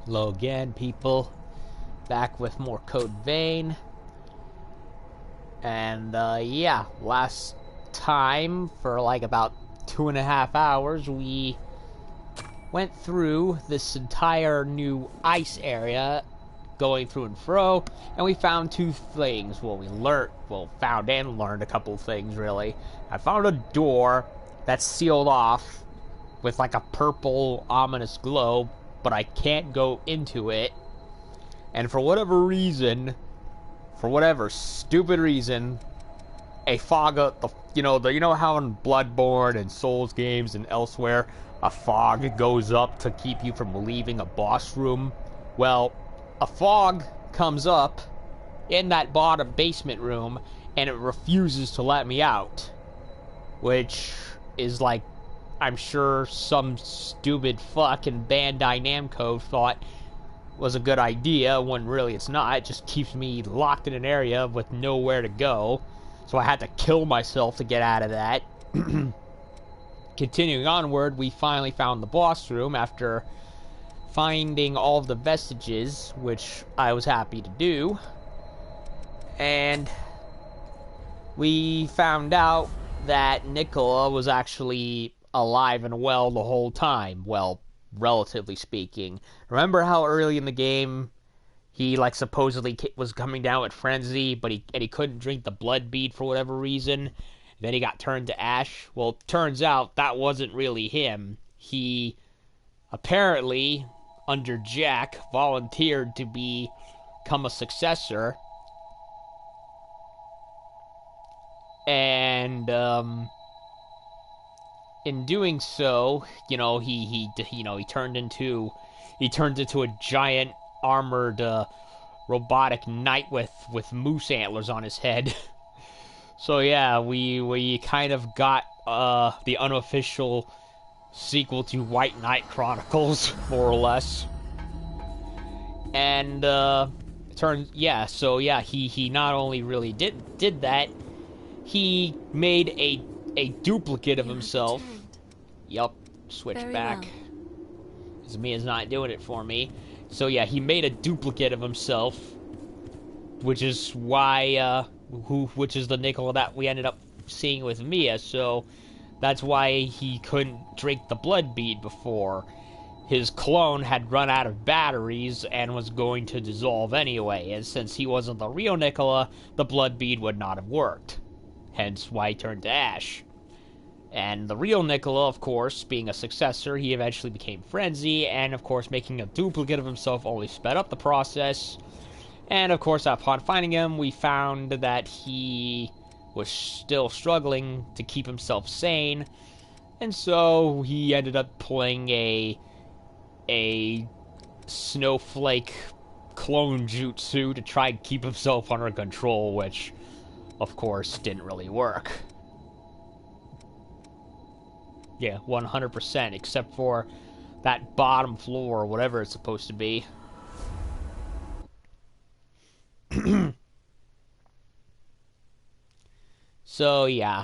Hello again, people. Back with more Code Vein. And, yeah, last time, for like about 2.5 hours, we went through this entire new ice area, going through and fro, and we found two things. Found and learned a couple of things, really. I found a door that's sealed off with like a purple, ominous glow, but I can't go into it. And for whatever reason, for whatever stupid reason, a fog, you know how in Bloodborne and Souls games and elsewhere, a fog goes up to keep you from leaving a boss room? Well, a fog comes up in that bottom basement room, and it refuses to let me out. Which is like, I'm sure some stupid fucking Bandai Namco thought was a good idea, when really it's not. It just keeps me locked in an area with nowhere to go. So I had to kill myself to get out of that. Continuing onward, we finally found the boss room after finding all of the vestiges, which I was happy to do. And we found out that Nicola was actually alive and well the whole time. Well, relatively speaking. Remember how early in the game he supposedly was coming down with frenzy, but he couldn't drink the blood bead for whatever reason? Then he got turned to ash. Well, turns out that wasn't really him. He apparently, under Jack, volunteered to become a successor. And in doing so, he turned into a giant armored robotic knight with moose antlers on his head. So yeah, we kind of got the unofficial sequel to White Knight Chronicles, more or less. And he not only really did that, he made a duplicate of himself. Yup, switch Very back. well. Because Mia's not doing it for me. So yeah, he made a duplicate of himself, which is why, which is the Nicola that we ended up seeing with Mia. So that's why he couldn't drink the blood bead before. His clone had run out of batteries and was going to dissolve anyway, and since he wasn't the real Nicola, the blood bead would not have worked. Hence why he turned to ash. And the real Nicola, of course, being a successor, he eventually became Frenzy, and of course making a duplicate of himself only sped up the process. And of course, upon finding him, we found that he was still struggling to keep himself sane, and so he ended up pulling a snowflake clone jutsu to try and keep himself under control, which of course didn't really work. Yeah, 100%, except for that bottom floor, or whatever it's supposed to be. So, yeah.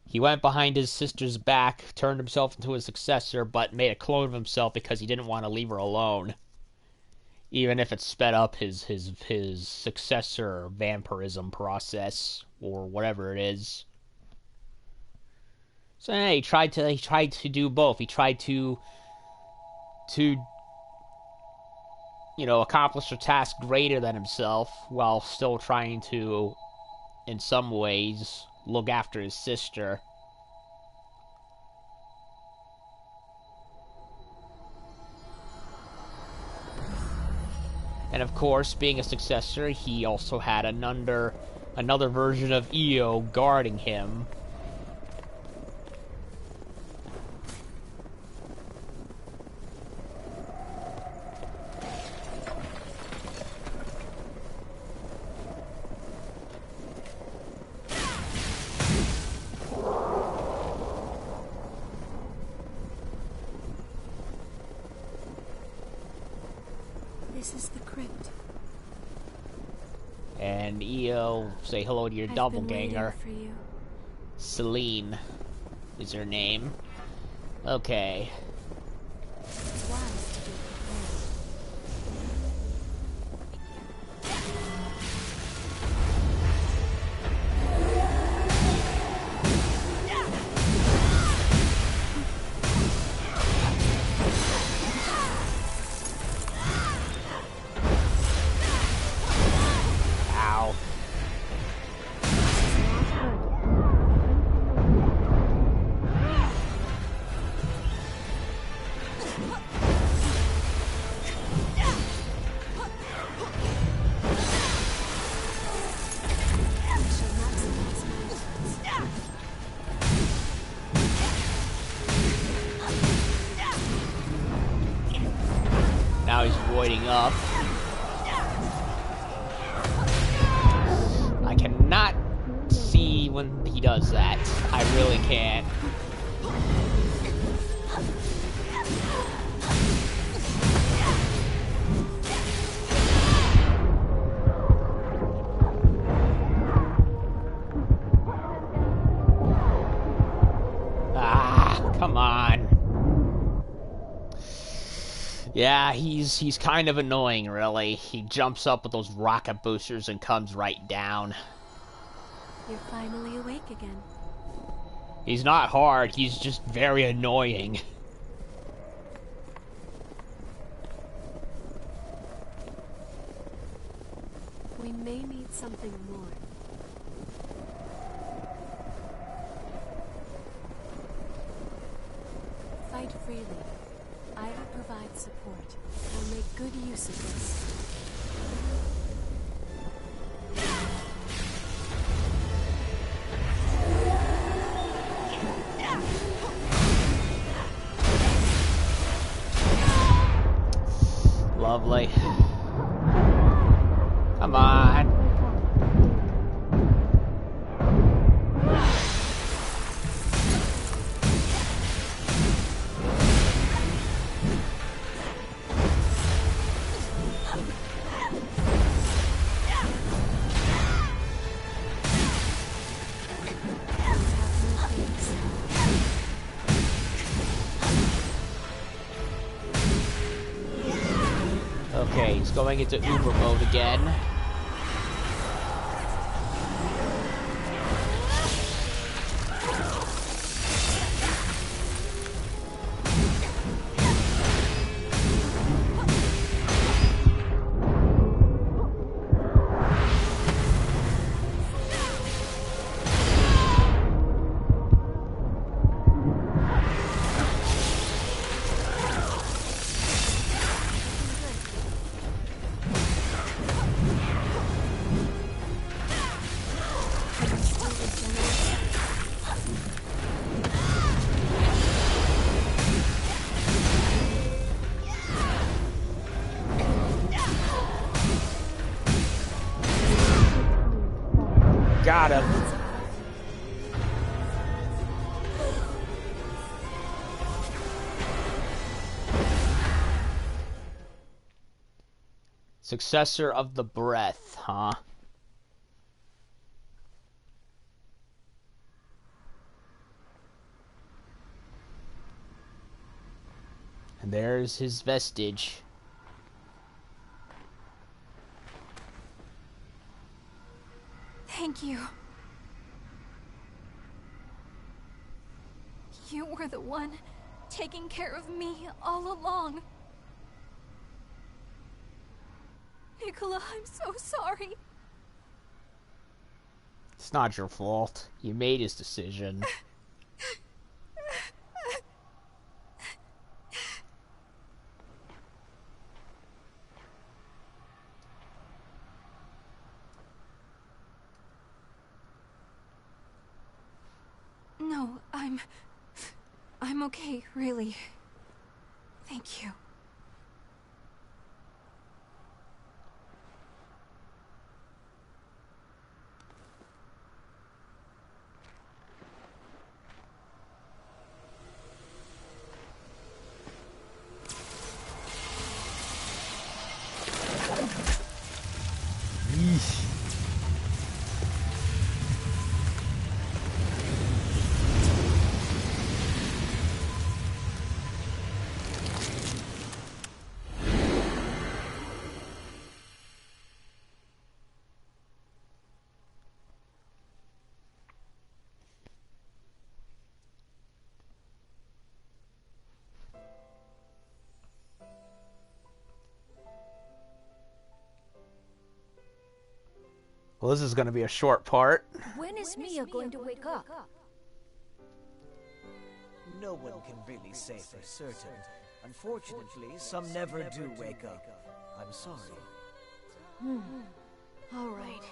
He went behind his sister's back, turned himself into a successor, but made a clone of himself because he didn't want to leave her alone. Even if it sped up his successor vampirism process, or whatever it is. So yeah, he tried to do both. He tried to accomplish a task greater than himself, while still trying to, in some ways, look after his sister. And of course, being a successor, he also had another version of Io guarding him. This is the crypt. And Io, say hello to your doppelganger. For you. Celine is her name. Okay. It's wise to be prepared. Now he's voiding up. I cannot see when he does that. I really can't. Ah, come on. Yeah, he's kind of annoying, really. He jumps up with those rocket boosters and comes right down. You're finally awake again. He's not hard, he's just very annoying. We may need something more. Fight freely. I will provide support. I'll make good use of this. Lovely. Come on. Okay, he's going into Uber mode again. Got him. Successor of the breath, huh? And there's his vestige. Thank you. You were the one taking care of me all along. Nicola, I'm so sorry. It's not your fault. You made his decision. No, I'm okay, really. Thank you. Well, this is going to be a short part. When is Mia going to wake up? No one can really say for certain, Unfortunately, some never do wake up. I'm sorry. All right.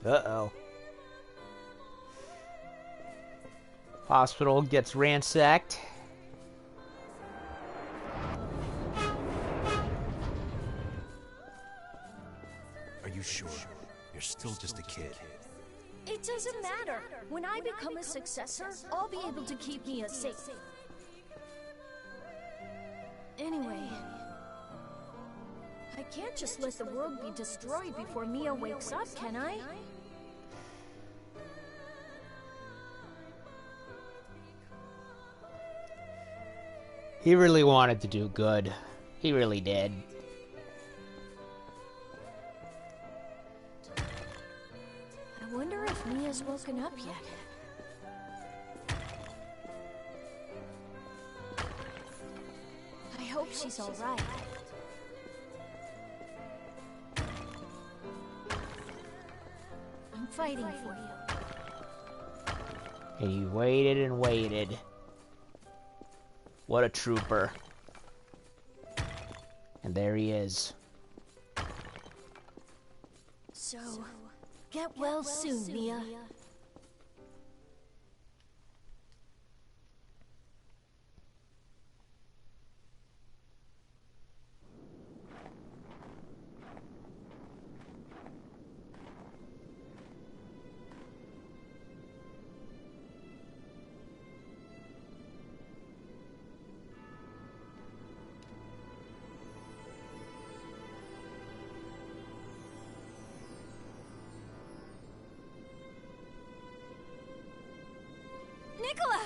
Uh-oh. Hospital gets ransacked. Are you sure? You're still just a kid. It doesn't matter. When I become a successor, I'll be able to keep Mia safe. Anyway, I can't just let the world be destroyed before Mia wakes up, can I? He really wanted to do good. He really did. I wonder if Mia's woken up yet. I hope she's all right. I'm fighting for you. And he waited and waited. What a trooper. And there he is. So, get well soon, Mia. Nicola!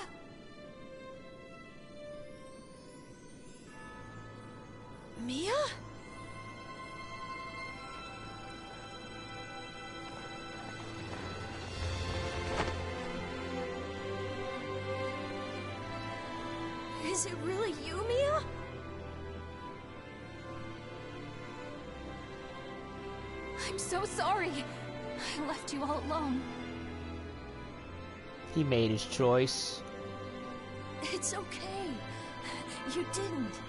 Mia? Is it really you, Mia? I'm so sorry. I left you all alone. He made his choice. It's okay. You didn't.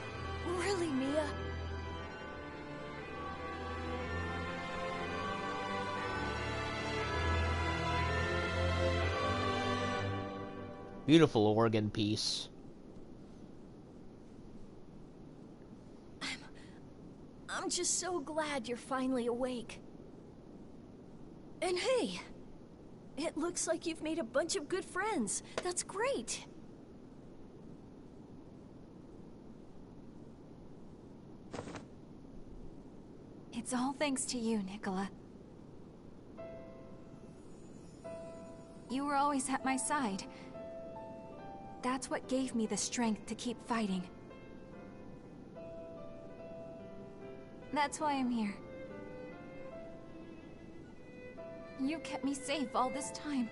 Really, Mia. Beautiful organ piece. I'm just so glad you're finally awake. And hey, it looks like you've made a bunch of good friends. That's great. It's all thanks to you, Nicola. You were always at my side. That's what gave me the strength to keep fighting. That's why I'm here. You kept me safe all this time.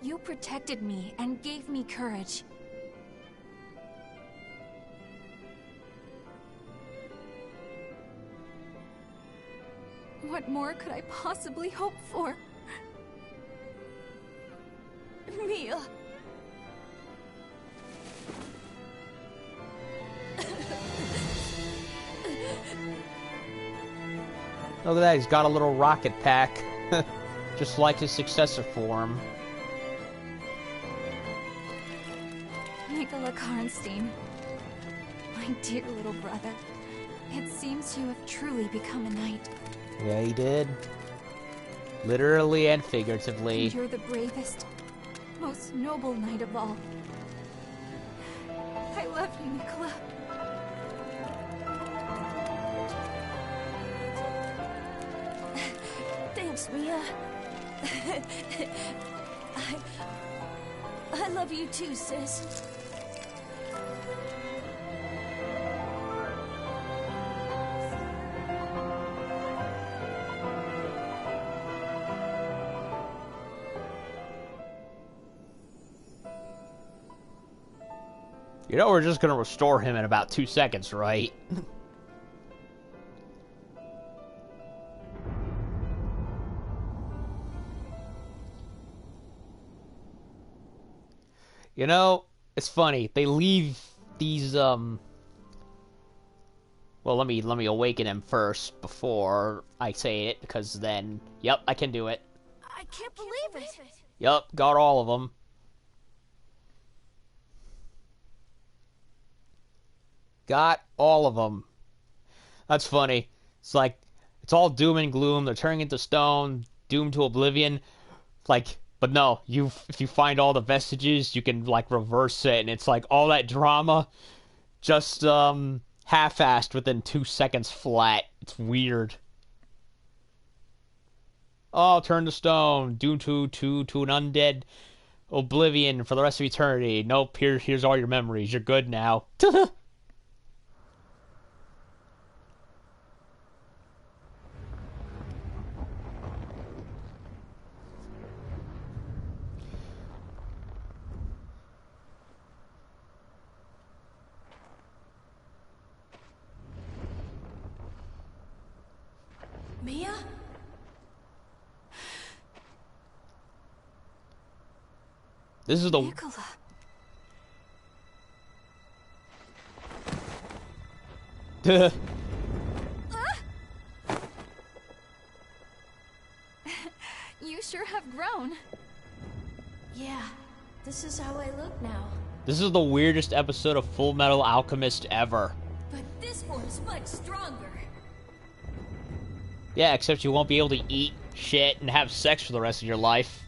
You protected me and gave me courage. What more could I possibly hope for? Mia. Look at that, he's got a little rocket pack. Just like his successor form. Nicola Karnstein, my dear little brother. It seems you have truly become a knight. Yeah, he did. Literally and figuratively. And you're the bravest, most noble knight of all. I love you, Nicola. Thanks, Mia. I love you too, sis. You know we're just gonna restore him in about 2 seconds, right? You know, it's funny. They leave these, well, let me awaken him first before I say it, because then, yep, I can do it. I can't believe it. Yep, got all of them. Got all of them. That's funny. It's like, it's all doom and gloom. They're turning into stone, doomed to oblivion. Like, but no, if you find all the vestiges, you can, like, reverse it, and it's like all that drama just, half-assed within 2 seconds flat. It's weird. Oh, turn to stone, doomed to an undead oblivion for the rest of eternity. Nope, here's all your memories. You're good now. Mia? This is the... Nicola. You sure have grown. Yeah, this is how I look now. This is the weirdest episode of Full Metal Alchemist ever. But this one's much stronger. Yeah, except you won't be able to eat shit and have sex for the rest of your life.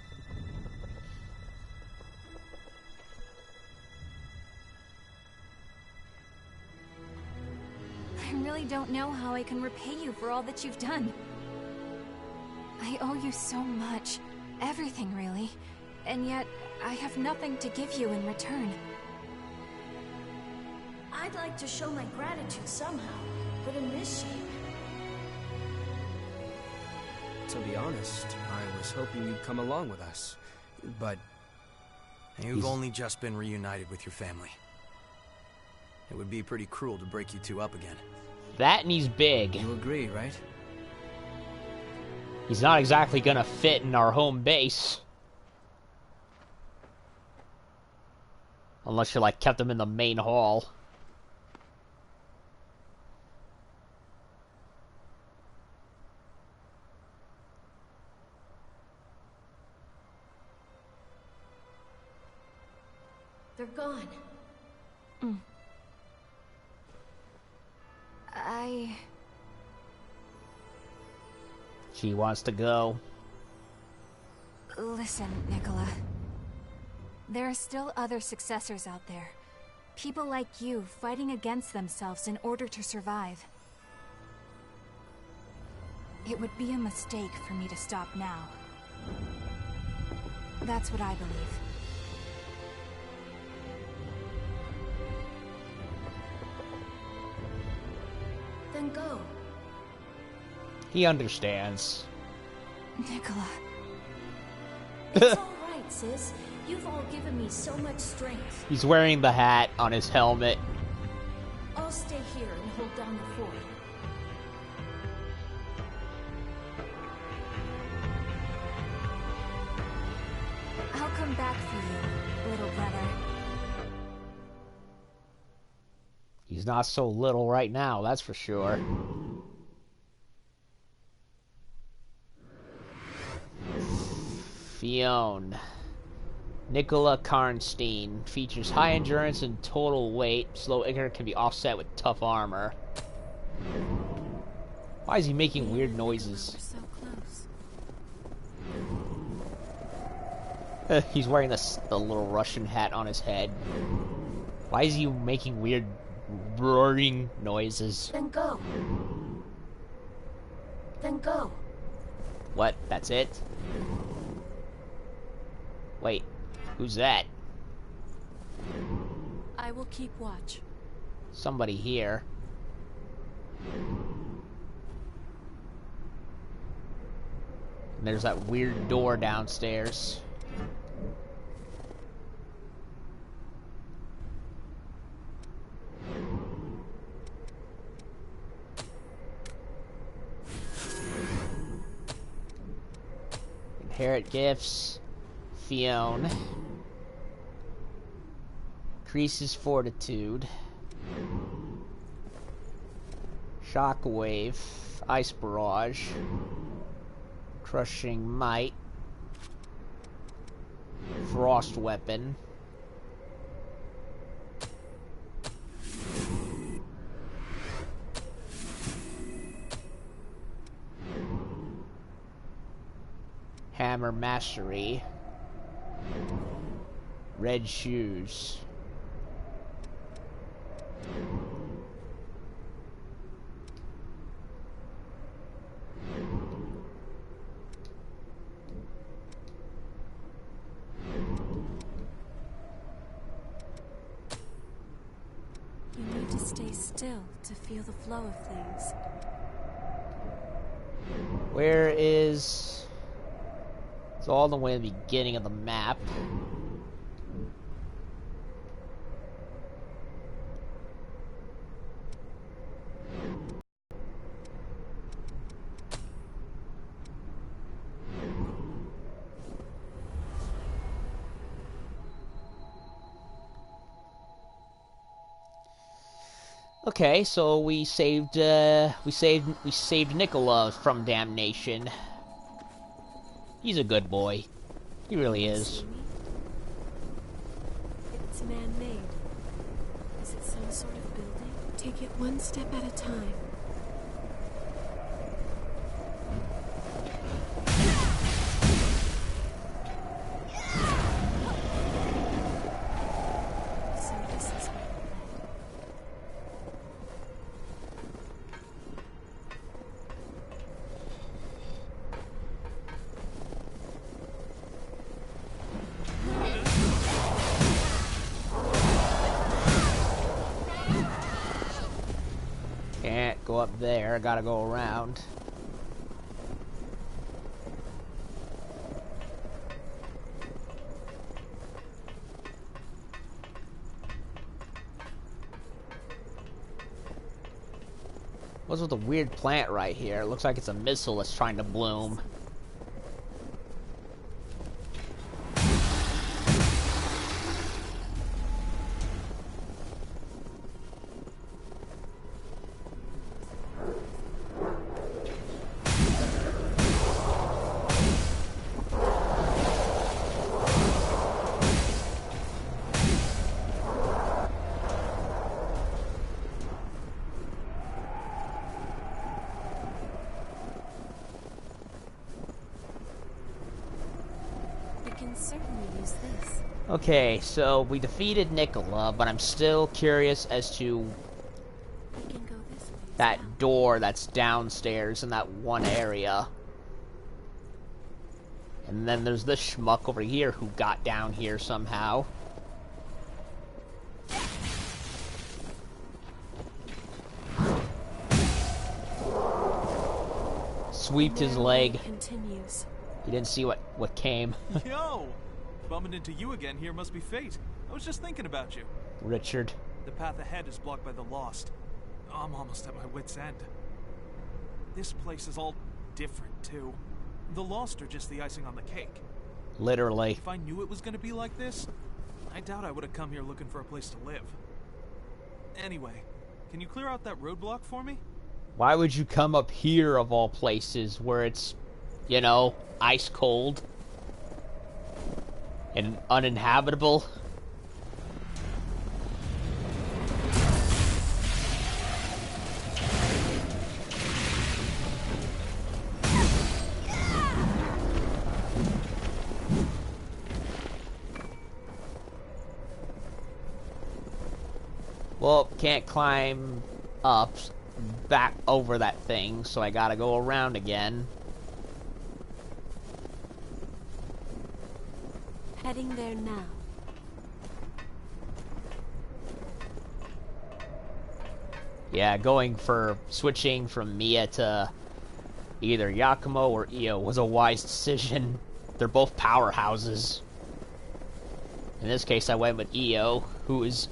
I really don't know how I can repay you for all that you've done. I owe you so much. Everything, really. And yet, I have nothing to give you in return. I'd like to show my gratitude somehow, but in this shape. To be honest, I was hoping you'd come along with us. But You've only just been reunited with your family. It would be pretty cruel to break you two up again. That and he's big. you agree, right? He's not exactly gonna fit in our home base. Unless you, like, kept him in the main hall. They're gone. She wants to go. Listen, Nicola. There are still other successors out there. People like you fighting against themselves in order to survive. It would be a mistake for me to stop now. That's what I believe. Then go. He understands. Nicola. It's all right, sis. You've all given me so much strength. He's wearing the hat on his helmet. I'll stay here and hold down the fort. I'll come back for you, little brother. He's not so little right now, that's for sure. Fionn. Nicola Karnstein. Features high endurance and total weight. Slow ignorance can be offset with tough armor. Why is he making weird noises? So close. He's wearing the little Russian hat on his head. Why is he making weird roaring noises? Then go. Then go. What? That's it? Wait, who's that? I will keep watch. Somebody here. And there's that weird door downstairs. Inherit gifts. Fionn. Increases fortitude. Shockwave. Ice barrage. Crushing might. Frost weapon. Hammer mastery. Red shoes. You need to stay still to feel the flow of things. Where is... It's all the way at the beginning of the map. Okay, so we saved Nicola from damnation. He's a good boy. He really is. It's man-made. Is it some sort of building? Take it one step at a time. So this is where it led. Can't go up there, gotta go around. What's with the weird plant right here? It looks like it's a missile that's trying to bloom. Okay, so we defeated Nicola, but I'm still curious as to that door that's downstairs in that one area. And then there's this schmuck over here who got down here somehow. Sweeped his leg. Continues. He didn't see what came. Yo! Bumping into you again here must be fate. I was just thinking about you. Richard. The path ahead is blocked by the Lost. I'm almost at my wit's end. This place is all different, too. The Lost are just the icing on the cake. Literally. If I knew it was going to be like this, I doubt I would have come here looking for a place to live. Anyway, can you clear out that roadblock for me? Why would you come up here of all places where it's, you know, ice cold and uninhabitable? Well, can't climb up back over that thing, so I gotta go around again. Heading there now. Yeah, switching from Mia to either Yakumo or Io was a wise decision. They're both powerhouses. In this case, I went with Io, who is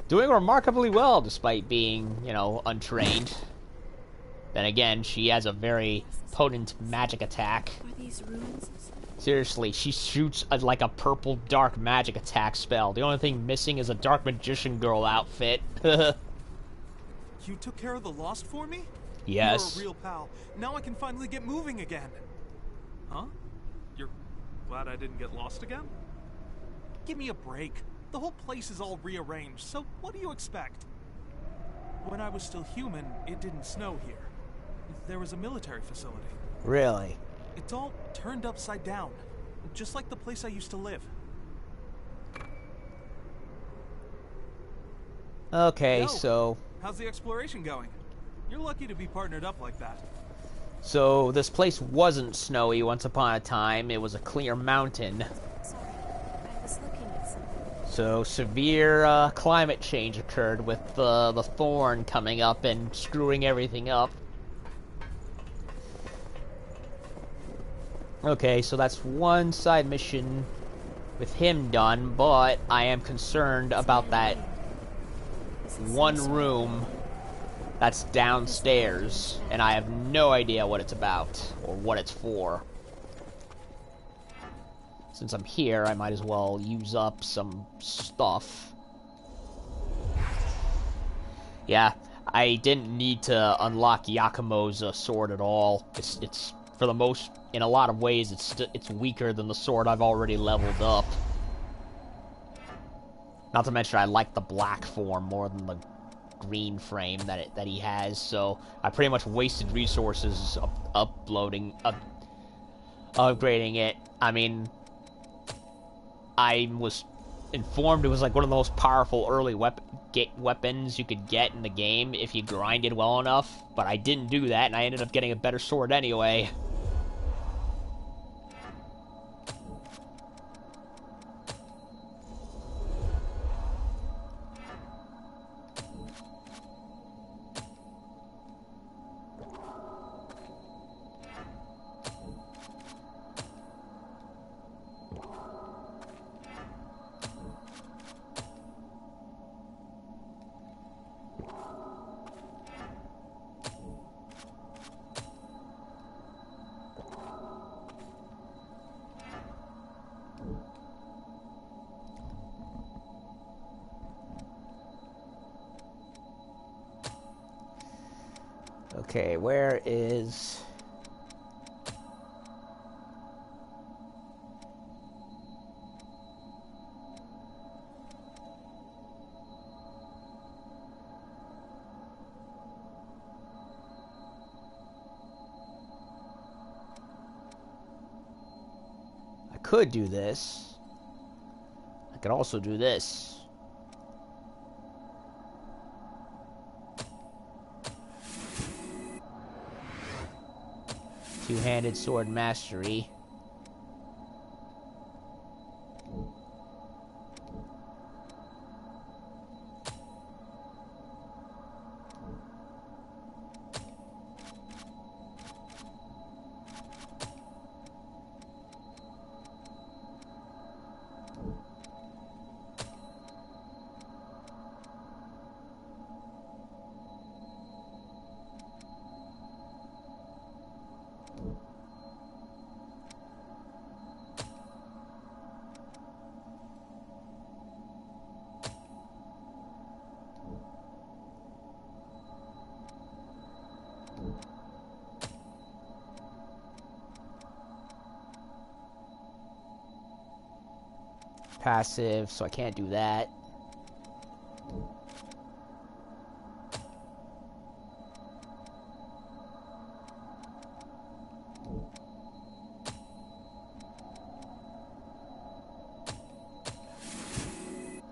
doing remarkably well despite being, you know, untrained. Then again, she has a very potent magic attack. Are these ruins of something? Seriously, she shoots like a purple dark magic attack spell. The only thing missing is a dark magician girl outfit. You took care of the Lost for me? Yes. You're a real pal. Now I can finally get moving again. Huh? You're glad I didn't get lost again? Give me a break. The whole place is all rearranged, so what do you expect? When I was still human, it didn't snow here. There was a military facility. Really? It's all turned upside down, just like the place I used to live. Okay, Yo, so... how's the exploration going? You're lucky to be partnered up like that. So, this place wasn't snowy once upon a time. It was a clear mountain. Sorry, I was looking at something. So, severe climate change occurred with the thorn coming up and screwing everything up. Okay, so that's one side mission with him done, but I am concerned about that one room that's downstairs, and I have no idea what it's about or what it's for. Since I'm here, I might as well use up some stuff. Yeah, I didn't need to unlock Yakumo's sword at all. It's for the most, in a lot of ways, it's weaker than the sword I've already leveled up. Not to mention, I like the black form more than the green frame that he has, so I pretty much wasted resources upgrading it. I mean, I was informed it was like one of the most powerful early weapons you could get in the game if you grinded well enough, but I didn't do that, and I ended up getting a better sword anyway. Okay, where is... I could do this. I could also do this. Two-handed sword mastery. Passive, so I can't do that.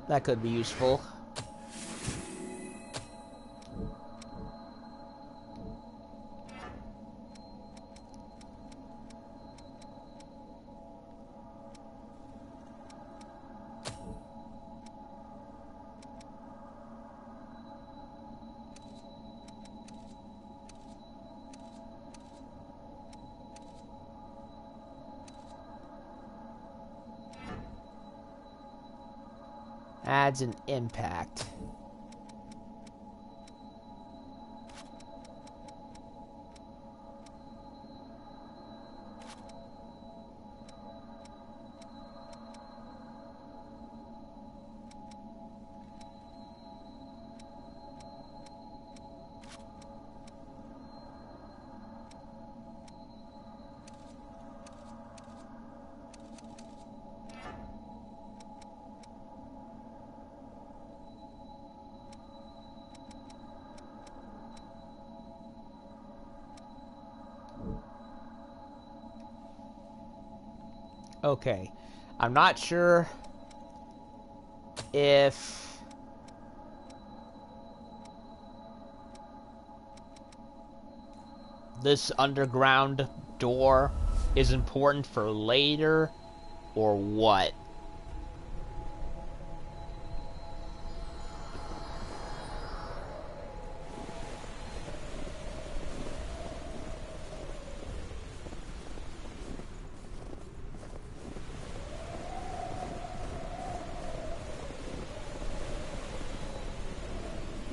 That could be useful. Adds an impact. Okay. I'm not sure if this underground door is important for later or what.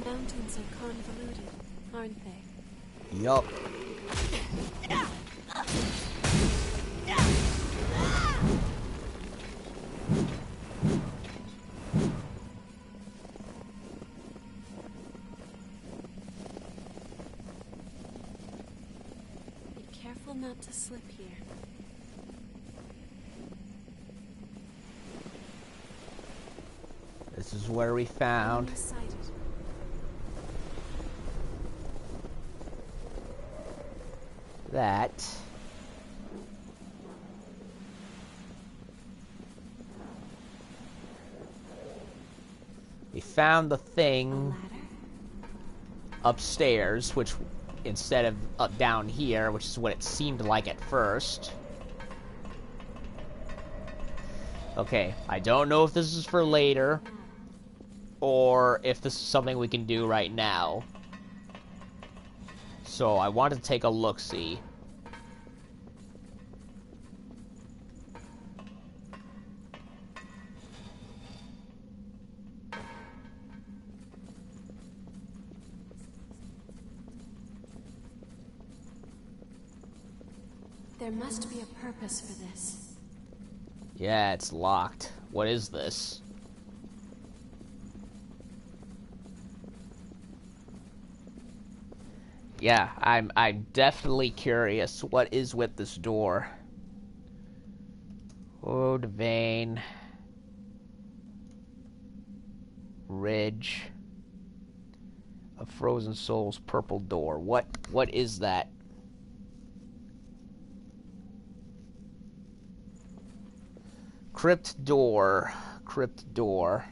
Mountains are convoluted, aren't they? Yup. Be careful not to slip here. This is where we found that. We found the thing upstairs, which instead of up down here, which is what it seemed like at first. Okay, I don't know if this is for later or if this is something we can do right now. So I want to take a look-see. There must be a purpose for this. Yeah, it's locked. What is this? Yeah, I'm definitely curious. What is with this door? Oh, Devane. Ridge. A Frozen Souls purple door. What is that? Crypt door. Crypt door.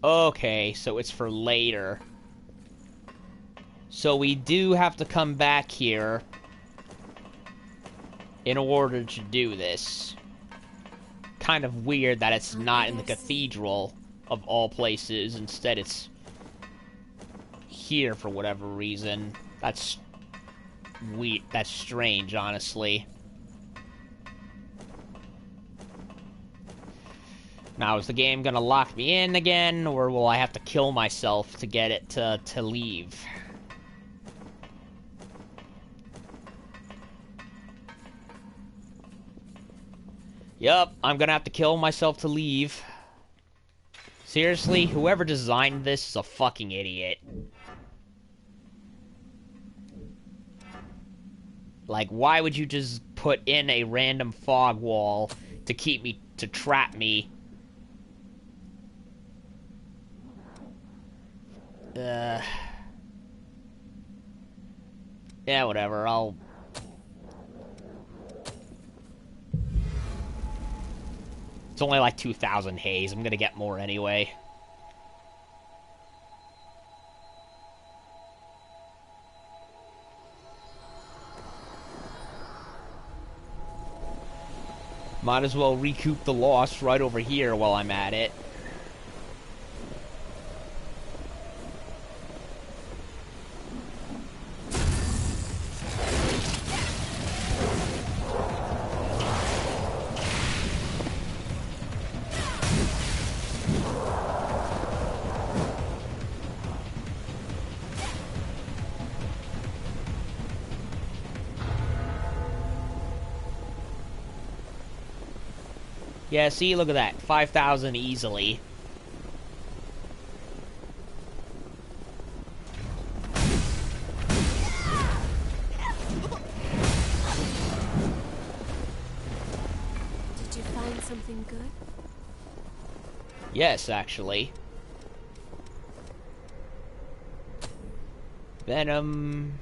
Okay, so it's for later. So we do have to come back here in order to do this. Kind of weird that it's not in the cathedral of all places. Instead it's here for whatever reason. That's weird. That's strange, honestly. Now, is the game gonna lock me in again, or will I have to kill myself to get it to leave? Yup, I'm gonna have to kill myself to leave. Seriously, whoever designed this is a fucking idiot. Like, why would you just put in a random fog wall to keep me, to trap me? Yeah, whatever, It's only like 2,000 haze, I'm gonna get more anyway. Might as well recoup the loss right over here while I'm at it. Yeah, see, look at that. 5,000 easily. Did you find something good? Yes, actually. Venom.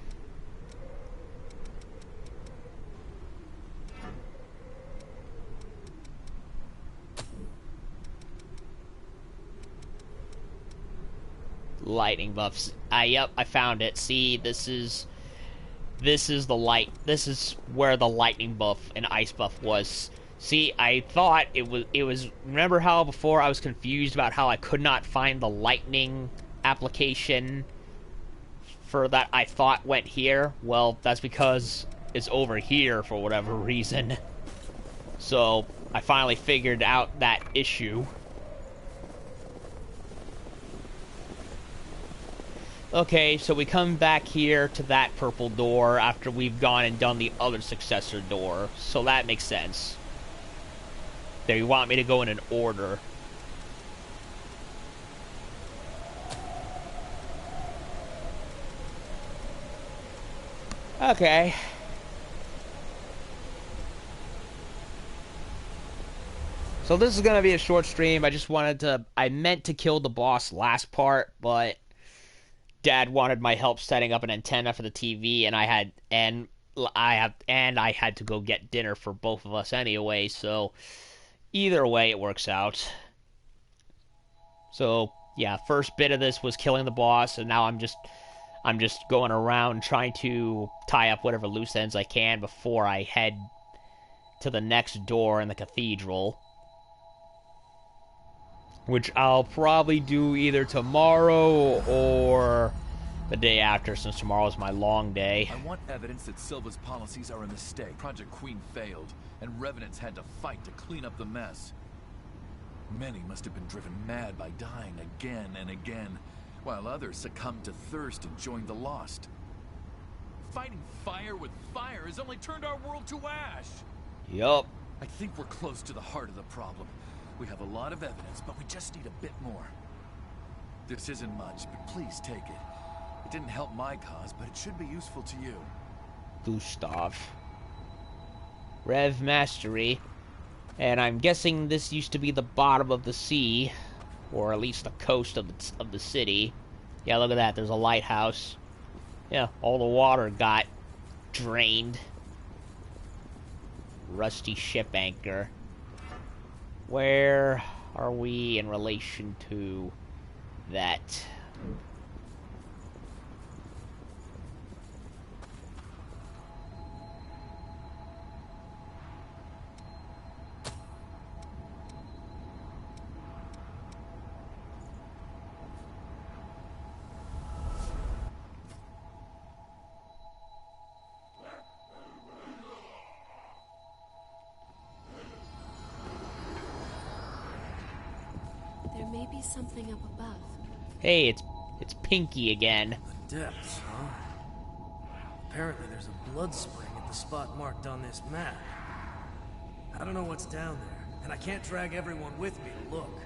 Lightning buffs. Yep, I found it. See, this is the light. This is where the lightning buff and ice buff was. See, I thought it was. Remember how before I was confused about how I could not find the lightning application for that I thought went here? Well, that's because it's over here for whatever reason. So, I finally figured out that issue. Okay, so we come back here to that purple door after we've gone and done the other successor door. So that makes sense. There, you want me to go in an order. Okay. So this is gonna be a short stream. I meant to kill the boss last part, but Dad wanted my help setting up an antenna for the TV, and I had to go get dinner for both of us anyway, so either way it works out. So yeah, first bit of this was killing the boss, and now I'm just going around trying to tie up whatever loose ends I can before I head to the next door in the cathedral. Which I'll probably do either tomorrow or the day after, since tomorrow is my long day. I want evidence that Silva's policies are a mistake. Project Queen failed, and Revenants had to fight to clean up the mess. Many must have been driven mad by dying again and again, while others succumbed to thirst and joined the Lost. Fighting fire with fire has only turned our world to ash! Yup. I think we're close to the heart of the problem. We have a lot of evidence, but we just need a bit more. This isn't much, but please take it. It didn't help my cause, but it should be useful to you. Gustav. Rev Mastery. And I'm guessing this used to be the bottom of the sea, or at least the coast of the city. Yeah, look at that. There's a lighthouse. Yeah, all the water got drained. Rusty ship anchor. Where are we in relation to that? There may be something up above. Hey, it's Pinky again. The depths, huh? Apparently there's a blood spring at the spot marked on this map. I don't know what's down there, and I can't drag everyone with me to look.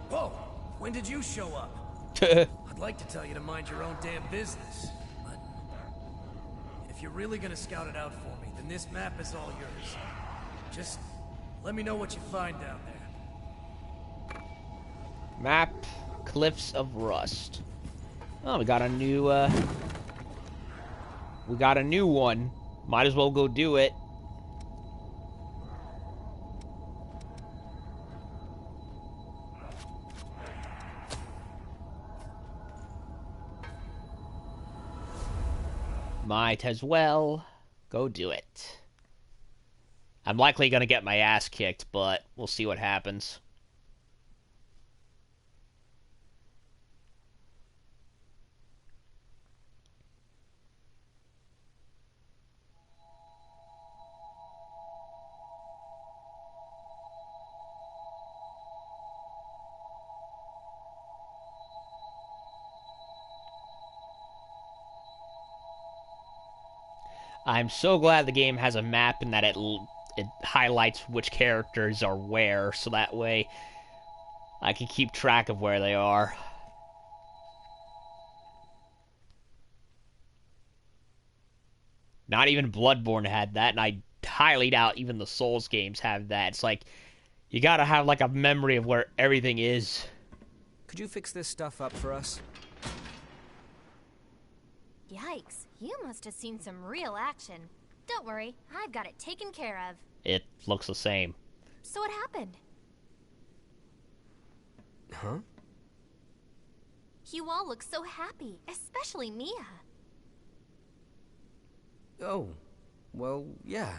Whoa! When did you show up? I'd like to tell you to mind your own damn business, but if you're really gonna scout it out for me, then this map is all yours. Just let me know what you find down there. Map, Cliffs of Rust. Oh, we got a new one. Might as well go do it. Might as well go do it. I'm likely gonna get my ass kicked, but we'll see what happens. I'm so glad the game has a map and that it highlights which characters are where, so that way I can keep track of where they are. Not even Bloodborne had that, and I highly doubt even the Souls games have that. It's like, you gotta have like a memory of where everything is. Could you fix this stuff up for us? Yikes, you must have seen some real action. Don't worry, I've got it taken care of. It looks the same. So what happened? Huh? You all look so happy, especially Mia. Oh, well, yeah.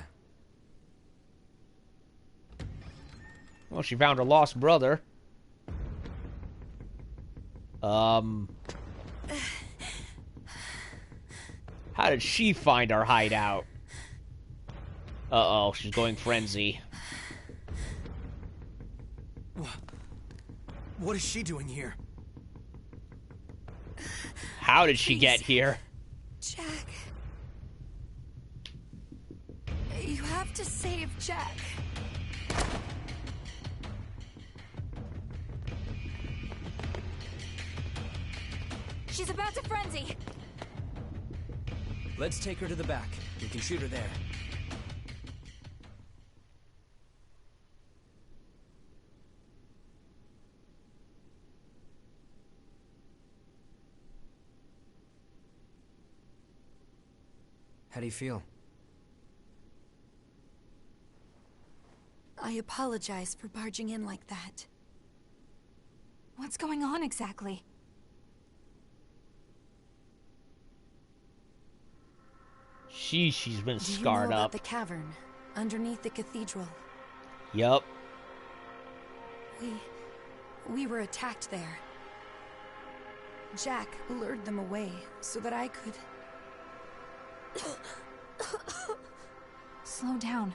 Well, she found her lost brother. How did she find our hideout? Uh-oh, she's going frenzy. What is she doing here? How did she get here? Jack. You have to save Jack. She's about to frenzy. Let's take her to the back. We can shoot her there. How do you feel? I apologize for barging in like that. What's going on exactly? She's been Do you scarred know about up. the cavern underneath the cathedral? Yup. We were attacked there. Jack lured them away so that I could... Slow down.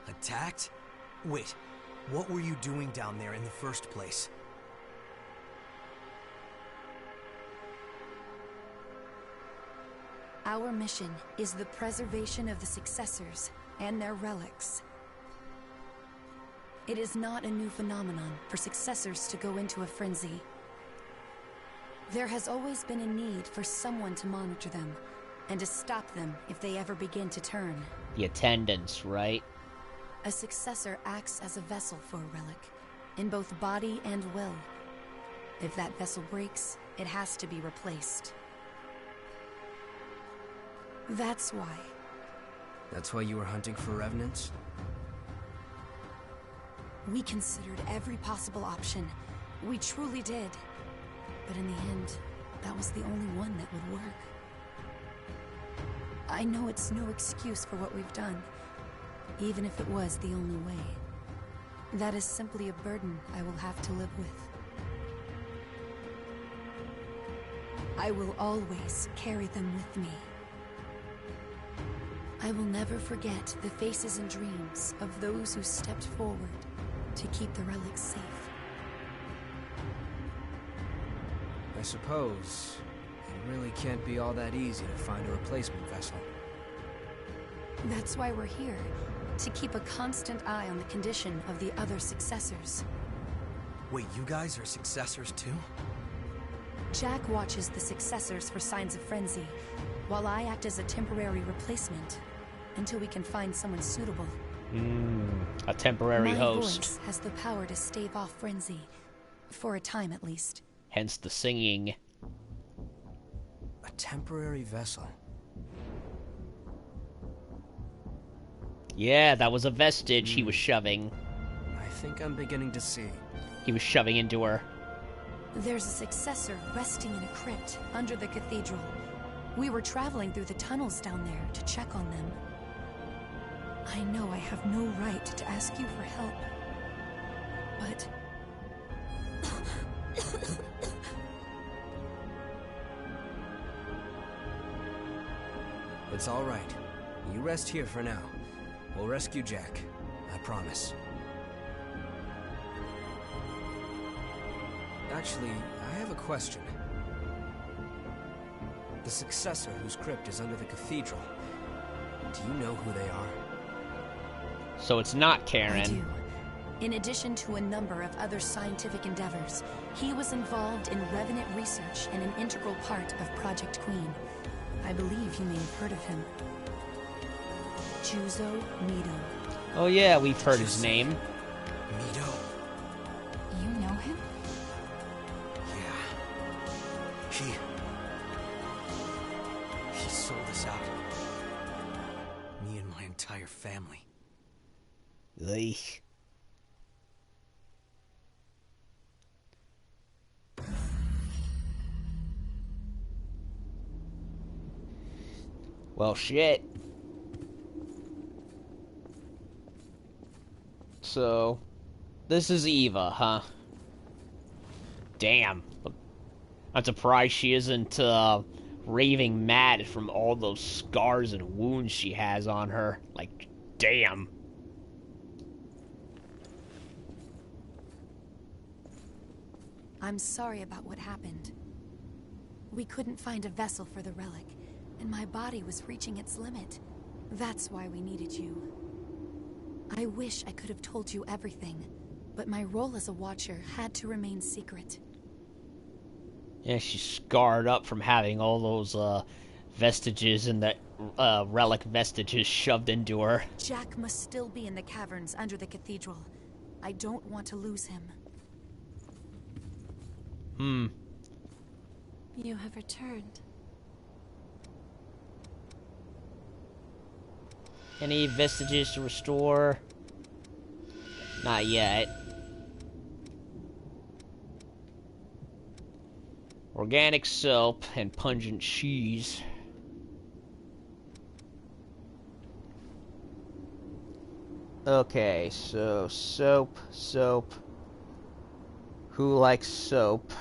Attacked? Wait, what were you doing down there in the first place? Our mission is the preservation of the Successors and their relics. It is not a new phenomenon for Successors to go into a frenzy. There has always been a need for someone to monitor them, and to stop them if they ever begin to turn. The attendants, right? A Successor acts as a vessel for a relic, in both body and will. If that vessel breaks, it has to be replaced. That's why. That's why you were hunting for revenants? We considered every possible option. We truly did. But in the end, that was the only one that would work. I know it's no excuse for what we've done, even if it was the only way. That is simply a burden I will have to live with. I will always carry them with me. I will never forget the faces and dreams of those who stepped forward to keep the relics safe. I suppose it really can't be all that easy to find a replacement vessel. That's why we're here, to keep a constant eye on the condition of the other Successors. Wait, you guys are Successors too? Jack watches the Successors for signs of frenzy, while I act as a temporary replacement, until we can find someone suitable. A temporary host. My voice has the power to stave off frenzy, for a time at least. Hence the singing. A temporary vessel. Yeah, that was a vestige he was shoving. I think I'm beginning to see. He was shoving into her. There's a Successor resting in a crypt under the cathedral. We were traveling through the tunnels down there to check on them. I know I have no right to ask you for help, but... It's all right. You rest here for now. We'll rescue Jack. I promise. Actually, I have a question. The Successor whose crypt is under the cathedral. Do you know who they are? So it's not I Karen. do. In addition to a number of other scientific endeavors, he was involved in Revenant research and an integral part of Project Queen. I believe you may have heard of him. Juzo Mido. Oh yeah, we've heard his name. Mido? You know him? Yeah. He sold us out. Me and my entire family. Eesh. Well, shit. So, this is Eva, huh? Damn. I'm surprised she isn't, raving mad from all those scars and wounds she has on her. Like, damn. I'm sorry about what happened. We couldn't find a vessel for the relic, and my body was reaching its limit. That's why we needed you. I wish I could have told you everything, but my role as a Watcher had to remain secret. Yeah, she's scarred up from having all those, vestiges and the, relic vestiges shoved into her. Jack must still be in the caverns under the cathedral. I don't want to lose him. You have returned. Any vestiges to restore? Not yet. Organic soap and pungent cheese. Okay, so soap. Who likes soap?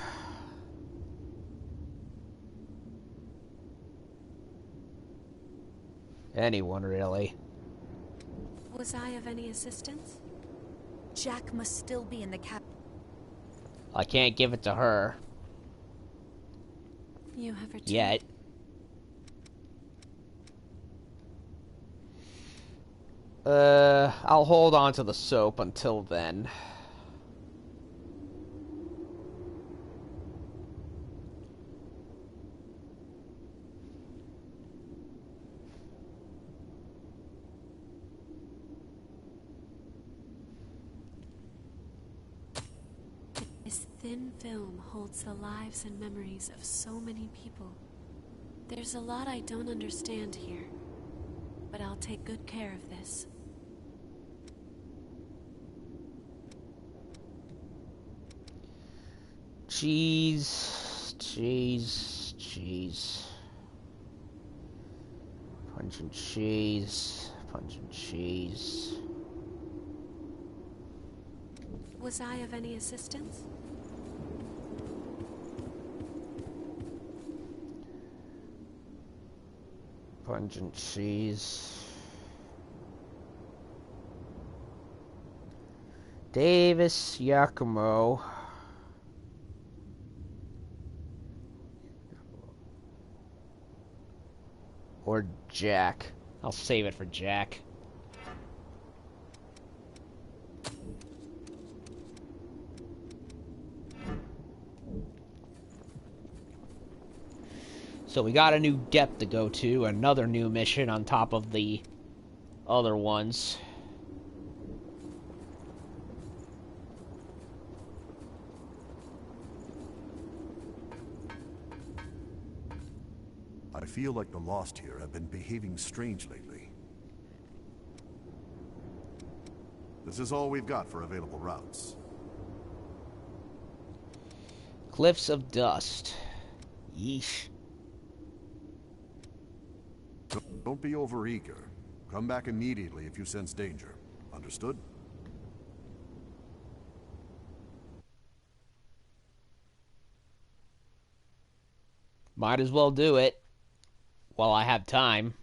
Anyone, really. Was I of any assistance? Jack must still be in the I can't give it to her. You have returned. Yet. I'll hold on to the soap until then. This thin film holds the lives and memories of so many people. There's a lot I don't understand here, but I'll take good care of this. Cheese. Pungent cheese. Was I of any assistance? Pungent cheese. Davis Yakumo. Or Jack. I'll save it for Jack. So we got a new depth to go to, another new mission on top of the other ones. I feel like the Lost here have been behaving strange lately. This is all we've got for available routes. Cliffs of Dust. Yeesh. Don't be overeager. Come back immediately if you sense danger. Understood? Might as well do it while I have time.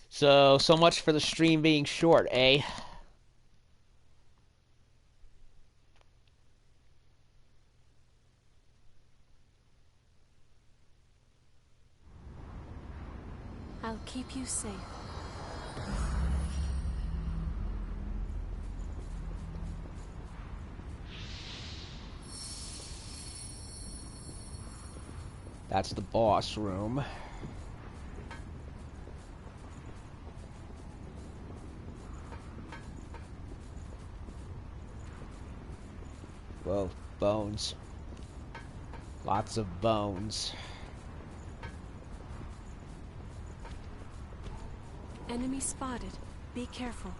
So much for the stream being short, eh? I'll keep you safe. That's the boss room. Whoa, bones. Lots of bones. Enemy spotted. Be careful.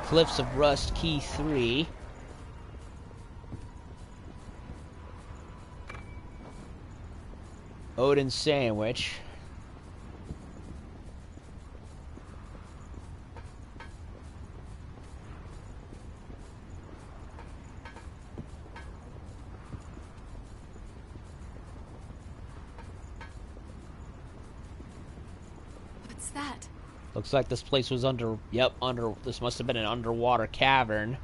Cliffs of Rust, Key 3. Odin Sandwich. What's that? Looks like this place was under... Yep, under... This must have been an underwater cavern.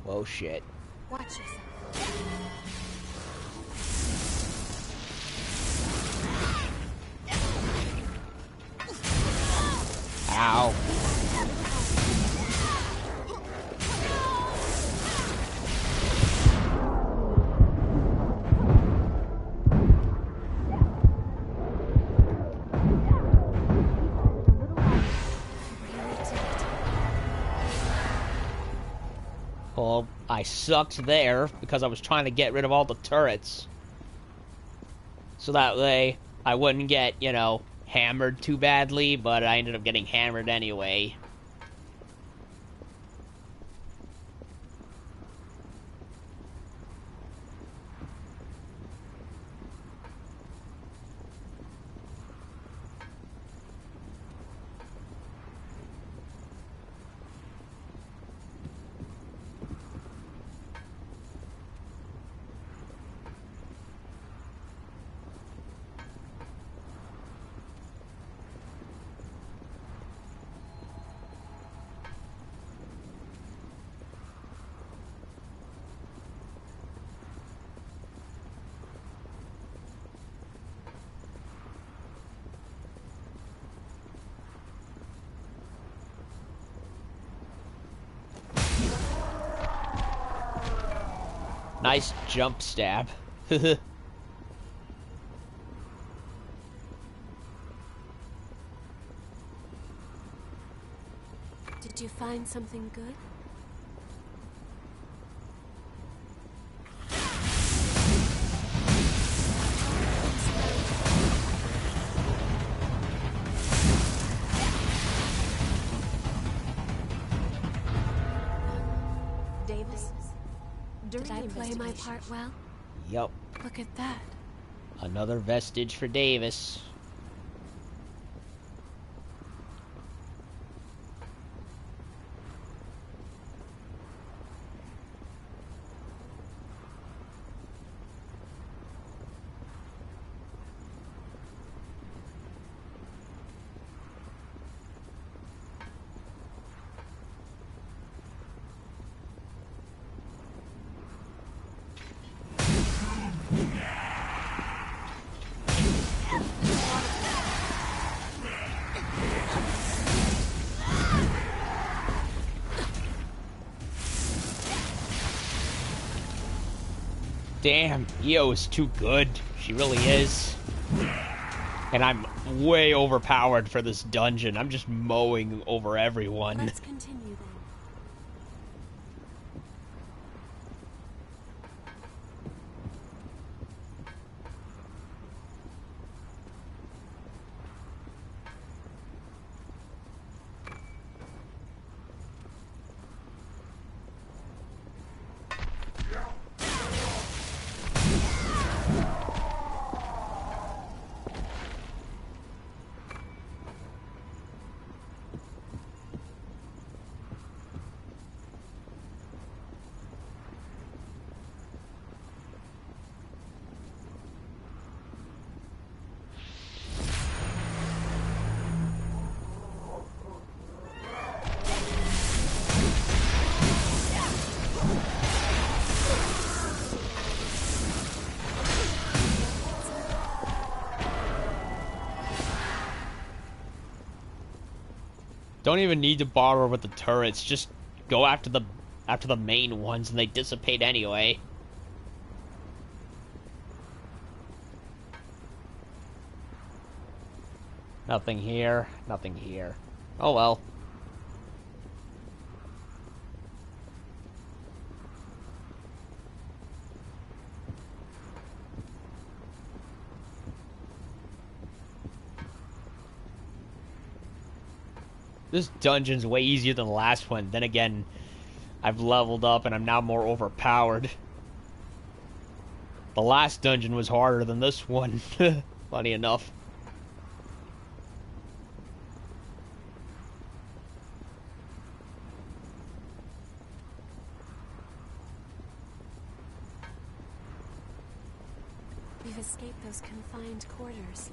Whoa, shit. Watch yourself. Ow. Well, I sucked there because I was trying to get rid of all the turrets. So that way I wouldn't get, you know, hammered too badly, but I ended up getting hammered anyway. Nice jump stab. Did you find something good? Davis? Did I play my part well? Yup. Look at that. Another vestige for Davis. Damn, Io is too good. She really is. And I'm way overpowered for this dungeon. I'm just mowing over everyone. Let's continue then. Don't even need to bother with the turrets. Just go after the main ones, and they dissipate anyway. Nothing here. Nothing here. Oh well. This dungeon's way easier than the last one. Then again, I've leveled up and I'm now more overpowered. The last dungeon was harder than this one. Funny enough. We've escaped those confined quarters.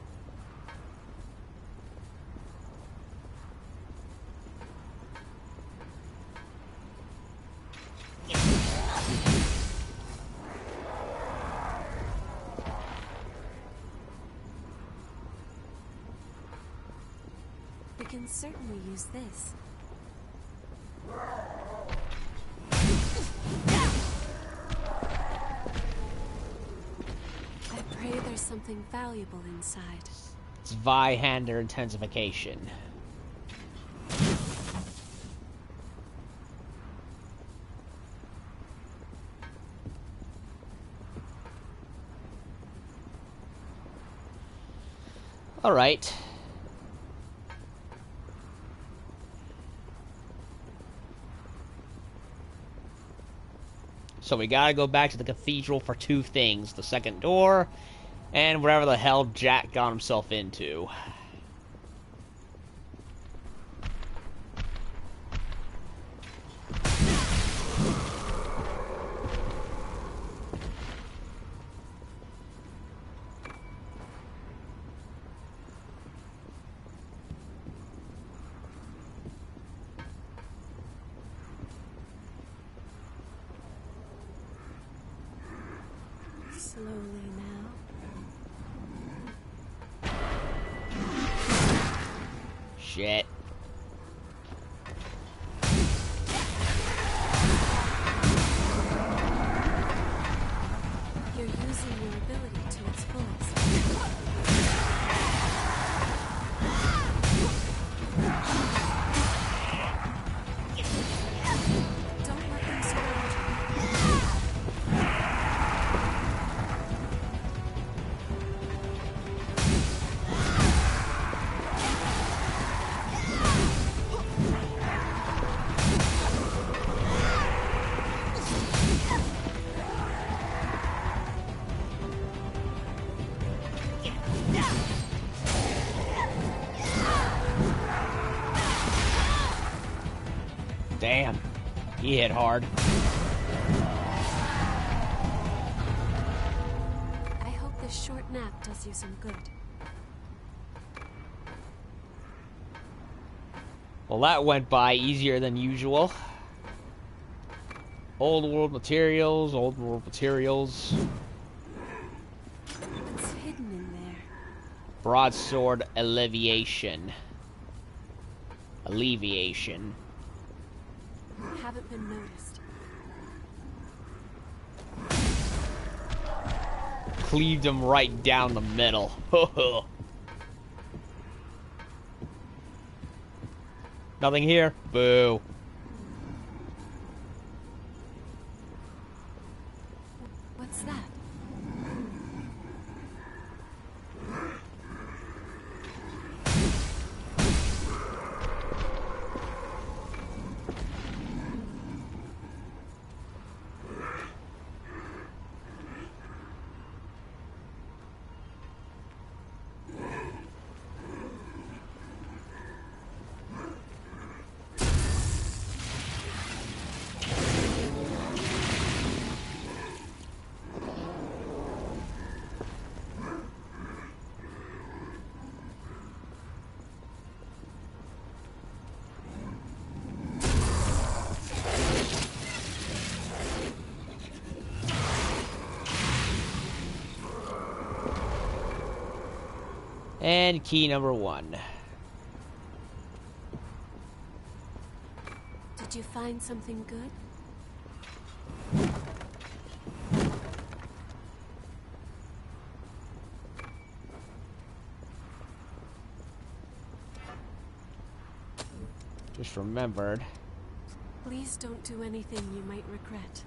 We can certainly use this. I pray there's something valuable inside. It's Vi-hander intensification. All right. So we gotta go back to the cathedral for two things. The second door, and whatever the hell Jack got himself into. Slowly now. Shit. You're using your ability to its fullest. Don't let them surround you. Damn. He hit hard. I hope this short nap does you some good. Well, that went by easier than usual. Old world materials, old world materials. What's hidden in there? Broadsword alleviation. Alleviation. Haven't been noticed. Cleaved him right down the middle. Nothing here? Boo. What's that? And key number 1. Did you find something good? Just remembered. Please don't do anything you might regret.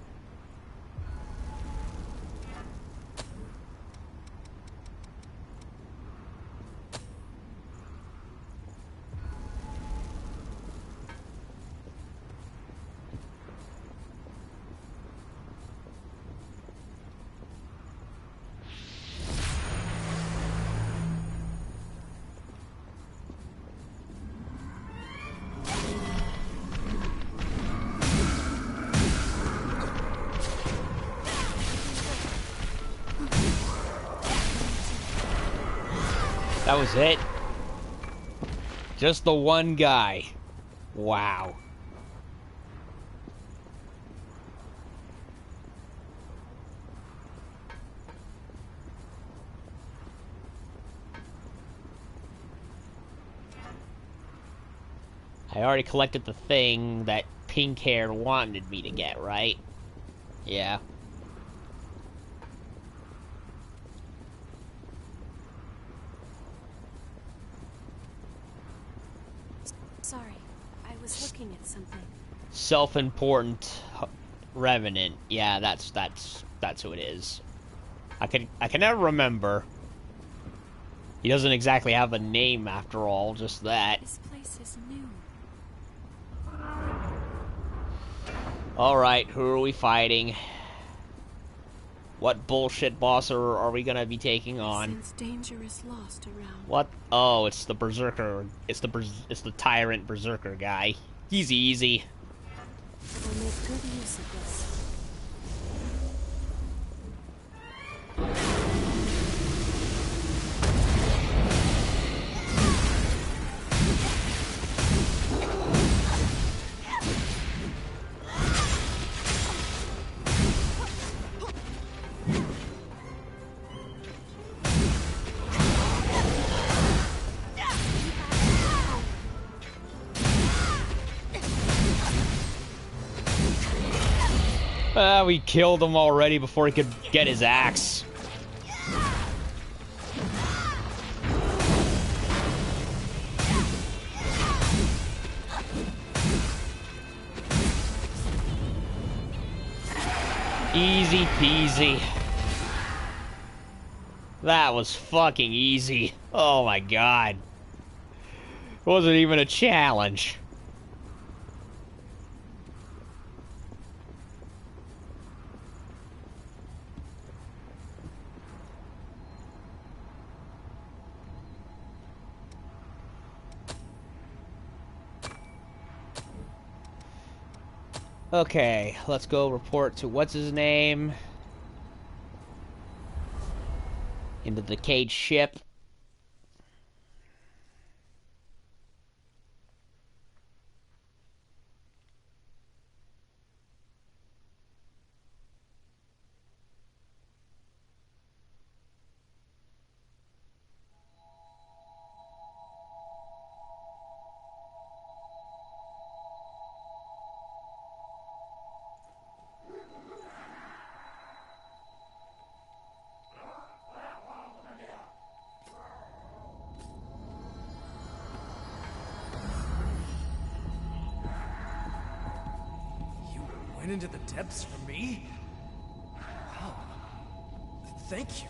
That was it? Just the one guy. Wow. I already collected the thing that Pink Hair wanted me to get, right? Yeah. Sorry, I was looking at something. Self-important revenant. Yeah, that's who it is. I can never remember. He doesn't exactly have a name after all, just that. This place is new. Alright, who are we fighting? What bullshit boss are we gonna be taking on? Since danger is lost around. What? Oh, it's the Berserker. It's the Tyrant Berserker guy. He's easy. We'll make good use of this. We killed him already before he could get his axe. Easy peasy. That was fucking easy. Oh my god. It wasn't even a challenge. Okay, let's go report to what's his name in the decayed ship. Into the depths for me? Oh, thank you.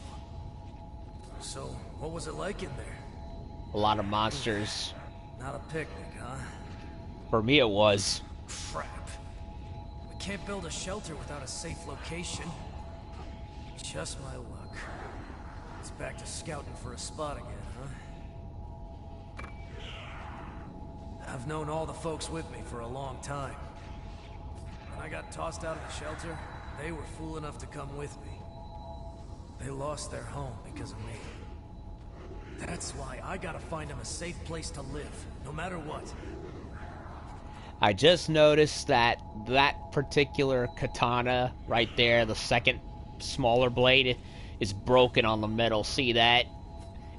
So, what was it like in there? A lot of monsters. Not a picnic, huh? For me it was. Crap. We can't build a shelter without a safe location. Just my luck. It's back to scouting for a spot again, huh? I've known all the folks with me for a long time. When I got tossed out of the shelter, they were fool enough to come with me. They lost their home because of me. That's why I gotta find them a safe place to live, no matter what. I just noticed that particular katana right there, the second smaller blade, is broken on the middle. See that?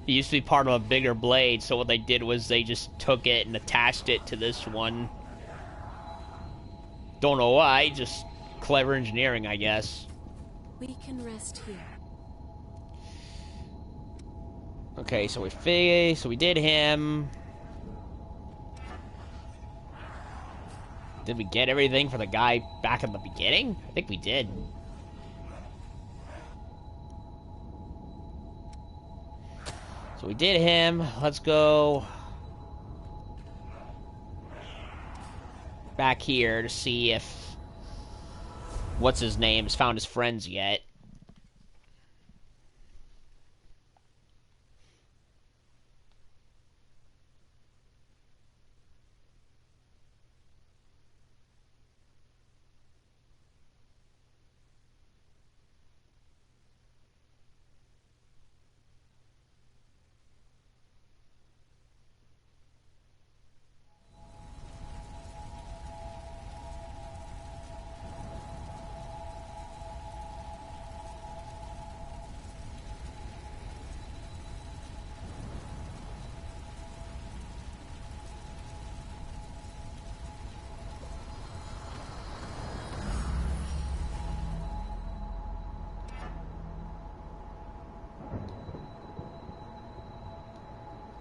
It used to be part of a bigger blade, so what they did was they just took it and attached it to this one. Don't know why, just clever engineering, I guess. We can rest here. Okay, so we did him. Did we get everything for the guy back in the beginning? I think we did. So we did him. Let's go back here to see if what's his name has found his friends yet.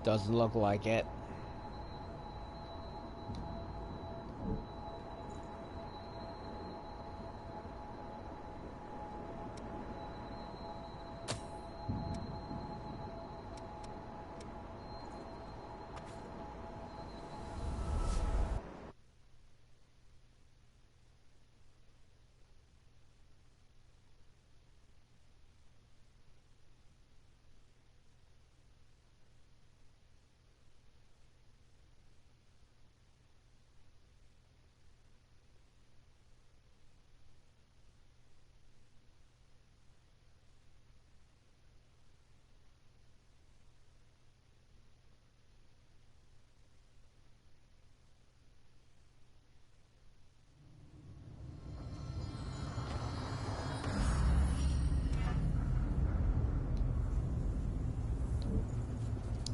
Doesn't look like it.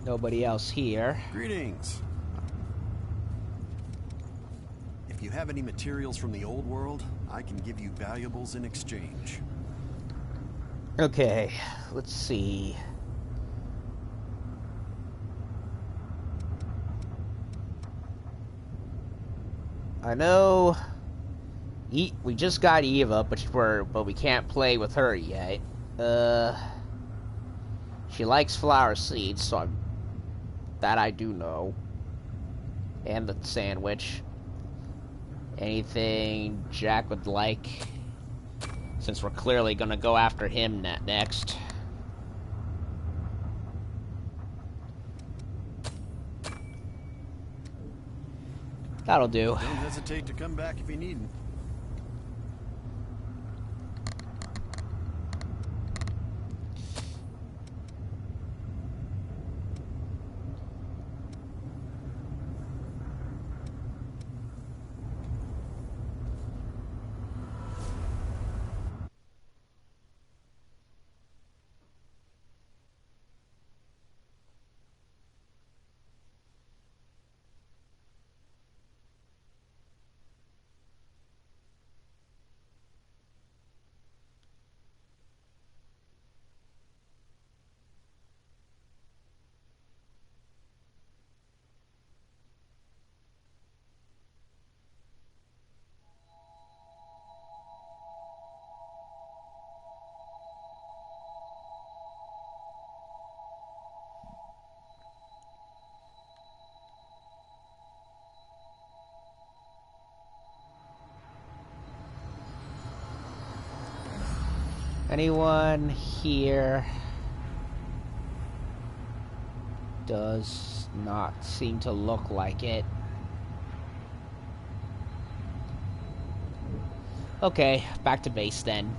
Nobody else here. Greetings. If you have any materials from the old world, I can give you valuables in exchange. Okay, let's see. I know we just got Eva, but we can't play with her yet. She likes flower seeds, so that I do know. And the sandwich. Anything Jack would like, since we're clearly gonna go after him next. That'll do. Don't hesitate to come back if you need. Anyone here? Does not seem to look like it. Okay, back to base then.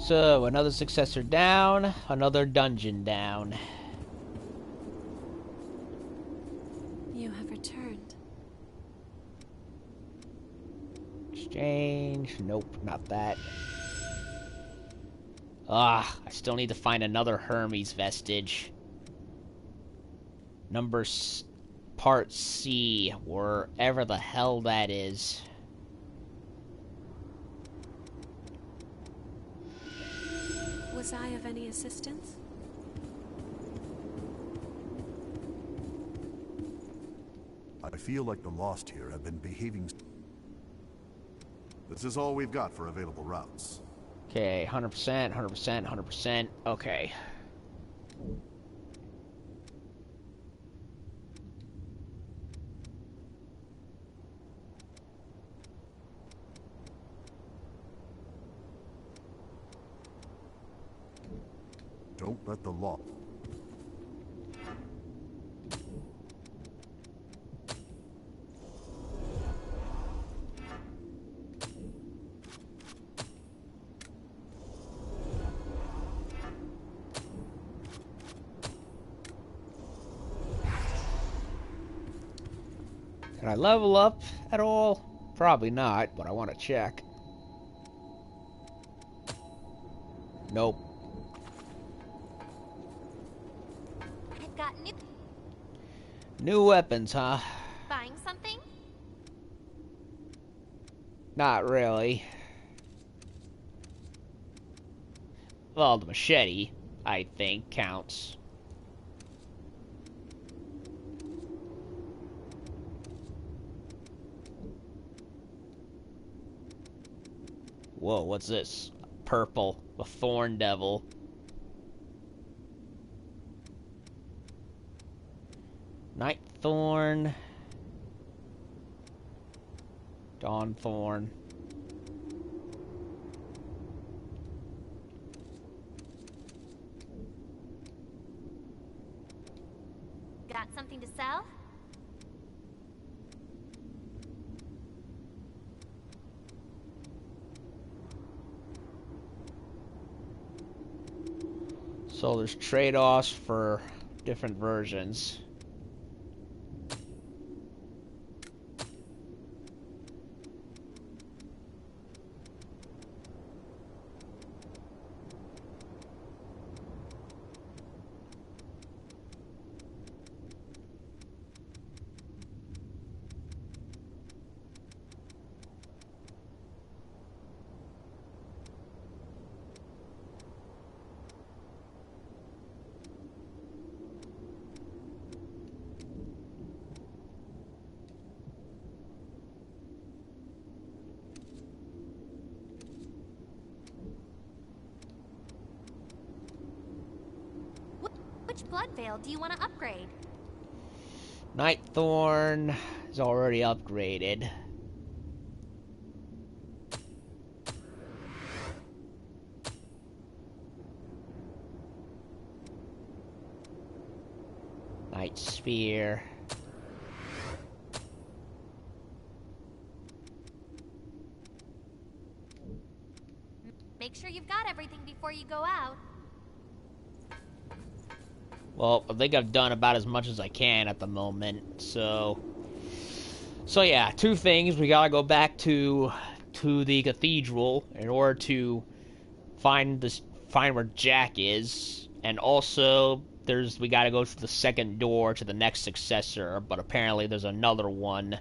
So, another successor down, another dungeon down. You have returned. Exchange. Nope, not that. Ah, I still need to find another Hermes vestige. Part C, wherever the hell that is. Was I of any assistance? I feel like the Lost here have been behaving... This is all we've got for available routes. Okay, 100%, 100%, 100%. Okay. Don't let the law... Can I level up at all? Probably not, but I want to check. Nope. I've got New weapons, huh? buying something? Not really. Well, the machete, I think, counts. Whoa, what's this? Purple, a thorn devil. Night thorn. Dawn thorn. Got something to sell? So there's trade-offs for different versions. Which blood veil do you want to upgrade? Night thorn is already upgraded. Night spear. Make sure you've got everything before you go out. Well, I think I've done about as much as I can at the moment, so yeah, two things. We gotta go back to the cathedral in order to find where Jack is, and also we gotta go to the second door to the next successor, but apparently there's another one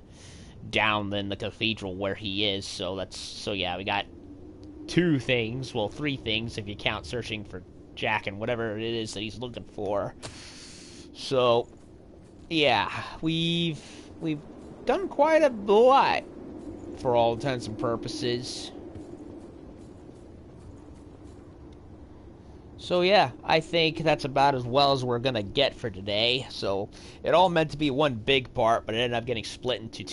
down in the cathedral where he is, so yeah, we got two things, well, three things if you count searching for Jack and whatever it is that he's looking for. So yeah, we've done quite a lot for all intents and purposes. So yeah, I think that's about as well as we're gonna get for today. So it all meant to be one big part, but it ended up getting split into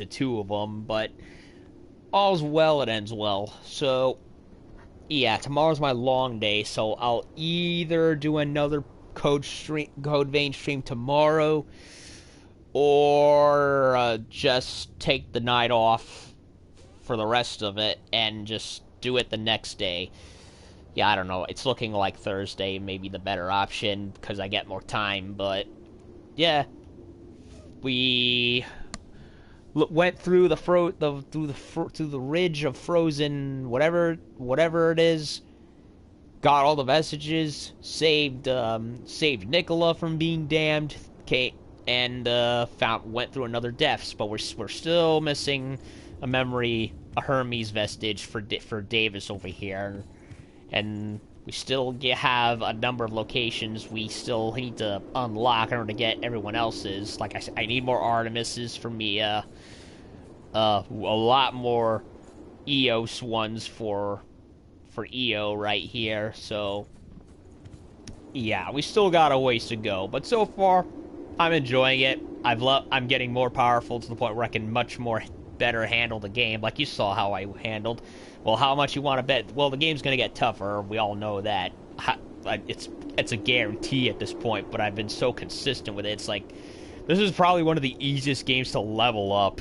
two of them. But all's well, it ends well. So yeah, tomorrow's my long day, so I'll either do another Code Vein stream tomorrow, or just take the night off for the rest of it and just do it the next day. yeah, I don't know. It's looking like Thursday may be the better option because I get more time. But yeah, we went through the ridge of frozen whatever it is. Got all the messages. Saved Nicola from being damned. Okay, and went through another deaths, but we're still missing a memory, a Hermes vestige for Davis over here. And we still have a number of locations we still need to unlock in order to get everyone else's. Like I said, I need more Artemises for me. A lot more Eos ones for EO right here. So yeah, we still got a ways to go, but so far I'm enjoying it. I'm getting more powerful to the point where I can much more better handle the game. Like you saw how I handled. Well, how much you want to bet? Well, the game's gonna get tougher. We all know that. It's a guarantee at this point. But I've been so consistent with it. It's like this is probably one of the easiest games to level up.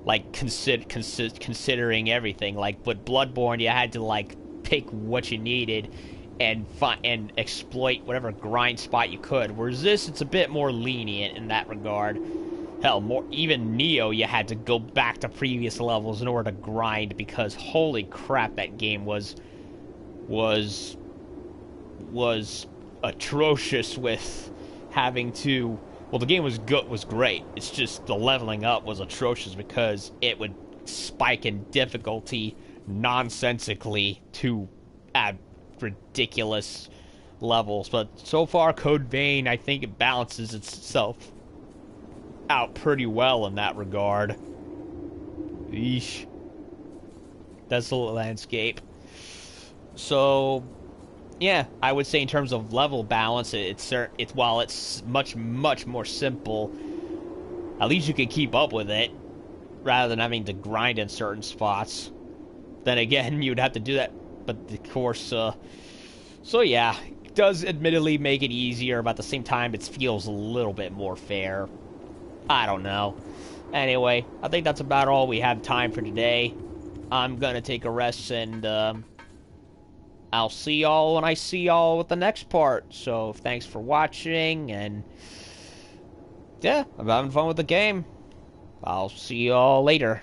Like considering everything. Like with Bloodborne, you had to like pick what you needed and exploit whatever grind spot you could. Whereas this, it's a bit more lenient in that regard. Hell, even Neo, you had to go back to previous levels in order to grind because holy crap, that game was atrocious with having to. Well, the game was great. It's just the leveling up was atrocious because it would spike in difficulty nonsensically to ridiculous levels. But so far, Code Vein, I think it balances itself out pretty well in that regard. Eesh. Desolate landscape. So, yeah, I would say in terms of level balance, while it's much more simple, at least you can keep up with it, rather than having to grind in certain spots. Then again, you'd have to do that, but of course, so yeah, it does admittedly make it easier, but at the same time, it feels a little bit more fair. I don't know. Anyway, I think that's about all we have time for today. I'm gonna take a rest, and I'll see y'all when I see y'all with the next part. So thanks for watching, and yeah, I'm having fun with the game. I'll see y'all later.